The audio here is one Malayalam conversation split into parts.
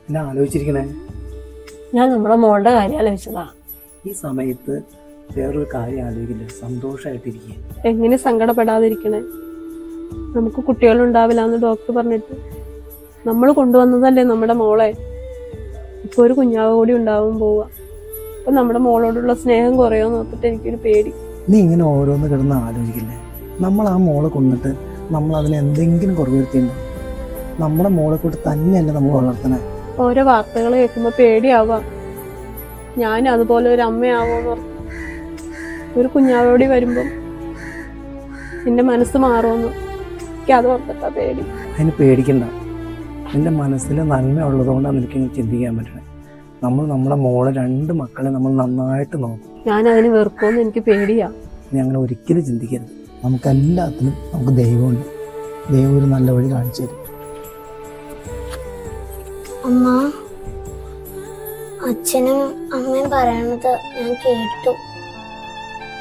എന്നെ ആലോചിച്ചിരിക്കണേ? ഞാൻ നമ്മുടെ മോളുടെ കാര്യം ആലോചിച്ചതാ. ഈ സമയത്ത് വേറൊരു കാര്യം ആലോചിക്കില്ല, സന്തോഷമായിട്ടിരിക്കുക. എങ്ങനെ സങ്കടപ്പെടാതിരിക്കണേ? നമുക്ക് കുട്ടികളുണ്ടാവില്ല എന്ന് ഡോക്ടർ പറഞ്ഞിട്ട് നമ്മൾ കൊണ്ടുവന്നതല്ലേ നമ്മുടെ മോളെ. ഇപ്പൊ ഒരു കുഞ്ഞാവ് കൂടി ഉണ്ടാവാൻ പോവാ. അപ്പൊ നമ്മുടെ മോളോടുള്ള സ്നേഹം കുറയോ നോക്കിട്ട് എനിക്കൊരു പേടി. നീ ഇങ്ങനെ ഓരോന്ന് കിടന്ന് ആലോചിക്കില്ലേ? നമ്മൾ ആ മോളെ കൊന്നിട്ട് നമ്മൾ അതിന് എന്തെങ്കിലും കുറവ് വരുത്തിയിട്ടുണ്ടോ? നമ്മുടെ മോളെ കൊണ്ട് തന്നെയല്ല നമ്മൾ വളർത്തണേ. ഓരോ വാർത്തകൾ കേൾക്കുമ്പോ പേടിയാവാം. ഞാൻ അതുപോലെ ഒരു അമ്മയാവോന്ന് ഓർത്ത് ഒരു കുഞ്ഞാവോടി വരുമ്പം എന്റെ മനസ്സ് മാറുമെന്ന് എനിക്ക് അത് ഓർത്തിട്ടാ പേടി. അതിന് പേടിക്കണ്ട. നിന്റെ മനസ്സിൽ നന്മ ഉള്ളതുകൊണ്ടാണ് നിനക്ക് ചിന്തിക്കാൻ പറ്റണേ. നമ്മൾ നമ്മുടെ മോളെ 2 മക്കളെ നമ്മൾ നന്നായിട്ട് നോക്കും. ഞാൻ അതിന് വെറുക്കുമെന്ന് എനിക്ക് പേടിയാ. നീ അങ്ങനെ ഒരിക്കലും ചിന്തിക്കരുത്. നമുക്കെല്ലാത്തിനും നമുക്ക് ദൈവമുണ്ട്. ദൈവം ഒരു നല്ല വഴി കാണിച്ചു തരും. അമ്മ, അച്ഛനും അമ്മയും പറയണത് ഞാൻ കേട്ടു.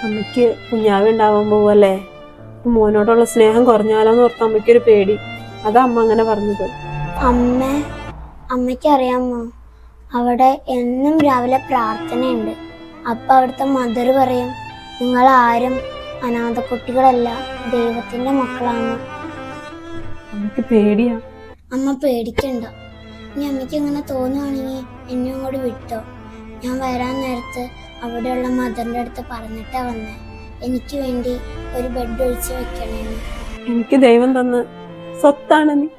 അമ്മയ്ക്ക് കുഞ്ഞാവ് ഉണ്ടാവാൻ പോവല്ലേ, മോനോടുള്ള സ്നേഹം കുറഞ്ഞാലോന്ന് ഓർത്ത് അമ്മയ്ക്കൊരു പേടി. അതാ അമ്മ അങ്ങനെ പറഞ്ഞത്. അമ്മയ്ക്ക് അറിയാമോ, അവിടെ എന്നും രാവിലെ പ്രാർത്ഥനയുണ്ട്. അപ്പൊ അവിടുത്തെ മദർ പറയും, നിങ്ങൾ ആരും അനാഥ കുട്ടികളല്ല, ദൈവത്തിന്റെ മക്കളാണ്. അമ്മയ്ക്ക് പേടിയാ. അമ്മ പേടിക്കണ്ട. ഇനി അമ്മയ്ക്ക് ഇങ്ങനെ തോന്നുവാണെങ്കിൽ എന്നെയും കൂടി വിട്ടോ. ഞാൻ വരാൻ നേരത്ത് അവിടെയുള്ള മദറിന്റെ അടുത്ത് പറഞ്ഞിട്ടാ വന്നേ, എനിക്ക് വേണ്ടി ഒരു ബെഡ് ഒഴിച്ച് വെക്കണേന്ന്. എനിക്ക് ദൈവം തന്ന സ്വത്താണ് നീ.